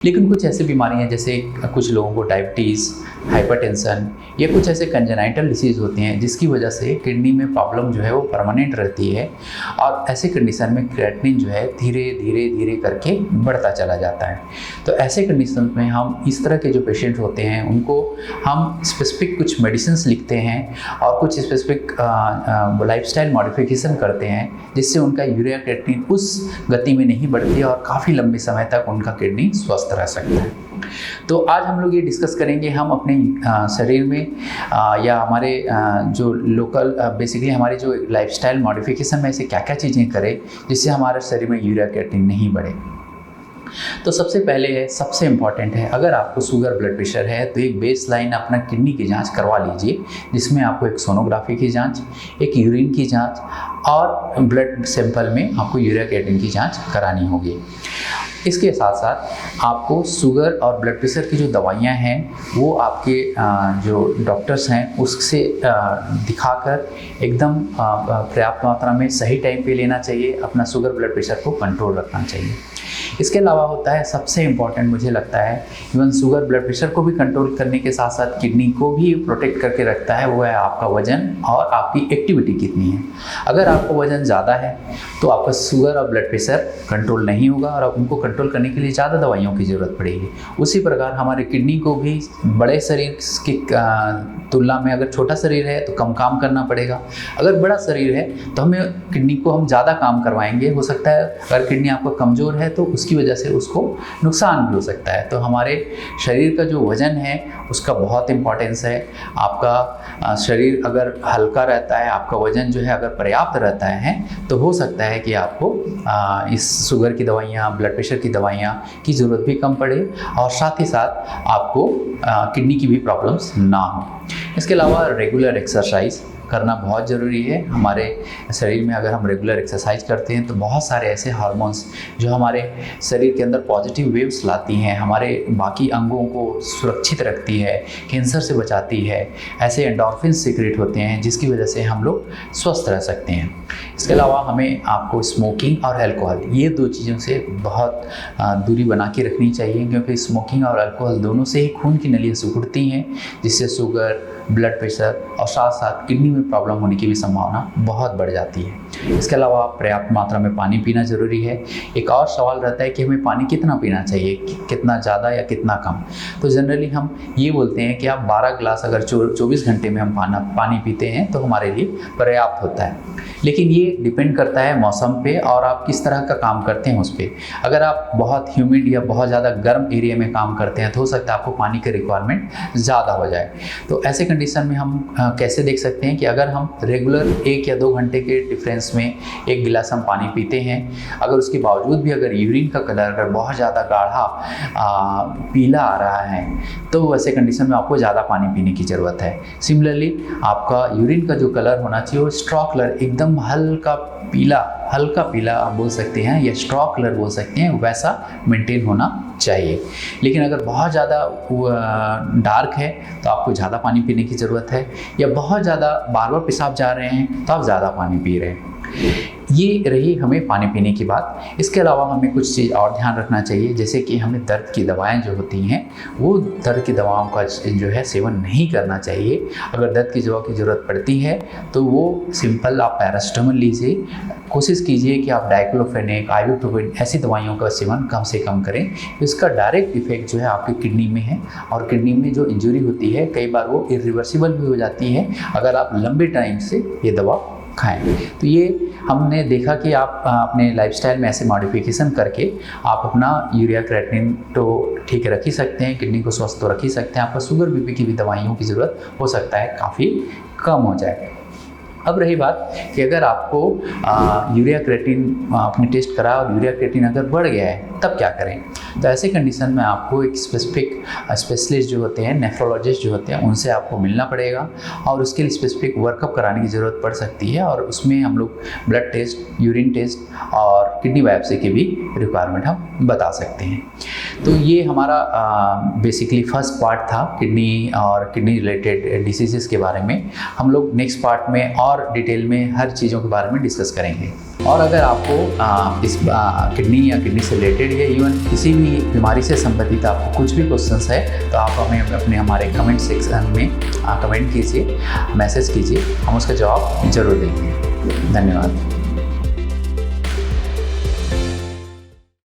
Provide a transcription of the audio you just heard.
लेकिन कुछ ऐसी बीमारियां जैसे कुछ लोगों को डायबिटीज़, हाइपरटेंशन या कुछ ऐसे कंजेनाइटल डिसीज़ होते हैं जिसकी वजह से किडनी में प्रॉब्लम जो है वो परमानेंट रहती है और ऐसे कंडीशन में क्रिएटिनिन जो है धीरे धीरे धीरे करके बढ़ता चला जाता है। तो ऐसे कंडीशन में हम इस तरह के जो पेशेंट होते हैं उनको हम स्पेसिफिक कुछ मेडिसिन लिखते हैं और कुछ स्पेसिफिक लाइफस्टाइल मॉडिफिकेशन करते हैं जिससे उनका यूरिया क्रिएटिनिन उस गति में नहीं बढ़ती और काफ़ी लंबे समय तक उनका किडनी स्वस्थ रह सकता है। तो आज हम लोग ये डिस्कस करेंगे हम अपने शरीर में या हमारे जो लोकल बेसिकली हमारे जो लाइफस्टाइल मॉडिफिकेशन में ऐसे क्या क्या चीज़ें करें जिससे हमारे शरीर में यूरिया क्रिएटिनिन नहीं बढ़े। तो सबसे पहले है, सबसे इम्पॉर्टेंट है, अगर आपको शुगर ब्लड प्रेशर है तो एक बेस लाइन अपना किडनी की जांच करवा लीजिए जिसमें आपको एक सोनोग्राफी की जांच, एक यूरिन की जांच और ब्लड सैंपल में आपको यूरिया क्रिएटिनिन की जांच करानी होगी। इसके साथ साथ आपको शुगर और ब्लड प्रेशर की जो दवाइयाँ हैं वो आपके जो डॉक्टर्स हैं उससे दिखाकर एकदम पर्याप्त मात्रा में सही टाइम पे लेना चाहिए। अपना शुगर ब्लड प्रेशर को कंट्रोल रखना चाहिए। इसके अलावा होता है सबसे इम्पॉर्टेंट मुझे लगता है इवन शुगर ब्लड प्रेशर को भी कंट्रोल करने के साथ साथ किडनी को भी प्रोटेक्ट करके रखता है, वो है आपका वजन और आपकी एक्टिविटी कितनी है। अगर आपका वजन ज़्यादा है तो आपका शुगर और ब्लड प्रेशर कंट्रोल नहीं होगा और उनको कंट्रोल करने के लिए ज़्यादा दवाइयों की ज़रूरत पड़ेगी। उसी प्रकार हमारे किडनी को भी बड़े शरीर की तुलना में अगर छोटा शरीर है तो कम काम करना पड़ेगा, अगर बड़ा शरीर है तो हमें किडनी को हम ज़्यादा काम करवाएंगे। हो सकता है अगर किडनी आपका कमज़ोर है तो उसकी वजह से उसको नुकसान भी हो सकता है। तो हमारे शरीर का जो वज़न है उसका बहुत इम्पोर्टेंस है। आपका शरीर अगर हल्का रहता है, आपका वज़न जो है अगर पर्याप्त रहता है तो हो सकता है कि आपको इस शुगर की दवाइयाँ, ब्लड प्रेशर की दवाइयाँ की ज़रूरत भी कम पड़े और साथ ही साथ आपको किडनी की भी प्रॉब्लम्स ना हो। इसके अलावा रेगुलर एक्सरसाइज करना बहुत ज़रूरी है। हमारे शरीर में अगर हम रेगुलर एक्सरसाइज करते हैं तो बहुत सारे ऐसे हार्मोन्स जो हमारे शरीर के अंदर पॉजिटिव वेव्स लाती हैं, हमारे बाकी अंगों को सुरक्षित रखती है, कैंसर से बचाती है, ऐसे एंडोर्फिन सीक्रेट होते हैं जिसकी वजह से हम लोग स्वस्थ रह सकते हैं। इसके अलावा हमें आपको स्मोकिंग और अल्कोहल, ये दो चीज़ों से बहुत दूरी बना के रखनी चाहिए क्योंकि स्मोकिंग और अल्कोहल दोनों से ही खून की नलियाँ सिकुड़ती हैं जिससे शुगर, ब्लड प्रेशर और साथ साथ किडनी में प्रॉब्लम होने की भी संभावना बहुत बढ़ जाती है। इसके अलावा पर्याप्त मात्रा में पानी पीना ज़रूरी है। एक और सवाल रहता है कि हमें पानी कितना पीना चाहिए, कितना ज़्यादा या कितना कम। तो जनरली हम ये बोलते हैं कि आप 12 ग्लास अगर 24 घंटे में हम पानी पीते हैं तो हमारे लिए पर्याप्त होता है। लेकिन ये डिपेंड करता है मौसम पे और आप किस तरह का काम करते हैं उस पर। अगर आप बहुत ह्यूमिड या बहुत ज़्यादा गर्म एरिया में काम करते हैं तो हो सकता है आपको पानी की रिक्वायरमेंट ज़्यादा हो जाए। तो ऐसे कंडीशन में हम कैसे देख सकते हैं कि अगर हम रेगुलर 1 या 2 घंटे के डिफरेंस में 1 गिलास हम पानी पीते हैं, अगर उसके बावजूद भी अगर यूरिन का कलर अगर बहुत ज़्यादा गाढ़ा पीला आ रहा है तो वैसे कंडीशन में आपको ज़्यादा पानी पीने की ज़रूरत है। सिमिलरली आपका यूरिन का जो कलर होना चाहिए वो स्ट्रॉ कलर, एकदम हल्का पीला आप बोल सकते हैं या स्ट्रॉ कलर बोल सकते हैं, वैसा मेंटेन होना चाहिए। लेकिन अगर बहुत ज़्यादा डार्क है तो आपको ज़्यादा पानी पीने की ज़रूरत है, या बहुत ज़्यादा बार बार पेशाब जा रहे हैं तो आप ज़्यादा पानी पी रहे हैं। ये रही हमें पानी पीने की बात। इसके अलावा हमें कुछ चीज़ और ध्यान रखना चाहिए, जैसे कि हमें दर्द की दवाएं जो होती हैं वो दर्द की दवाओं का जो है सेवन नहीं करना चाहिए। अगर दर्द की दवा की ज़रूरत पड़ती है तो वो सिंपल आप पैरासिटामोल लीजिए। कोशिश कीजिए कि आप डाइक्लोफेनेक, आइबुप्रोफेन ऐसी दवाइयों का सेवन कम से कम करें। इसका डायरेक्ट इफेक्ट जो है आपकी किडनी में है और किडनी में जो इंजरी होती है कई बार वो इरिवर्सिबल भी हो जाती है अगर आप लंबे टाइम से ये दवा खाएं। तो ये हमने देखा कि आप अपने लाइफस्टाइल में ऐसे मॉडिफिकेशन करके आप अपना यूरिया क्रिएटिनिन तो ठीक रख ही सकते हैं, किडनी को स्वस्थ तो रख ही सकते हैं। आपका शुगर बीपी की भी दवाइयों की ज़रूरत हो सकता है काफ़ी कम हो जाए। अब रही बात कि अगर आपको यूरिया क्रिएटिनिन आपने टेस्ट करा और यूरिया क्रिएटिनिन अगर बढ़ गया है तब क्या करें। तो ऐसे कंडीशन में आपको एक स्पेसिफिक स्पेशलिस्ट जो होते हैं, नेफ्रोलॉजिस्ट जो होते हैं, उनसे आपको मिलना पड़ेगा और उसके लिए स्पेसिफिक वर्कअप कराने की ज़रूरत पड़ सकती है और उसमें हम लोग ब्लड टेस्ट, यूरिन टेस्ट और किडनी बायोप्सी की भी रिक्वायरमेंट हम बता सकते हैं। तो ये हमारा बेसिकली फर्स्ट पार्ट था किडनी और किडनी रिलेटेड डिसीज़ के बारे में। हम लोग नेक्स्ट पार्ट में और डिटेल में हर चीज़ों के बारे में डिस्कस करेंगे। और अगर आपको इस किडनी या किडनी से रिलेटेड या इवन किसी भी भी बीमारी से संबंधित आपको कुछ भी क्वेश्चंस है तो आप हमें अपने हमारे कमेंट सेक्शन में कमेंट कीजिए, मैसेज कीजिए, हम उसका जवाब ज़रूर देंगे। धन्यवाद।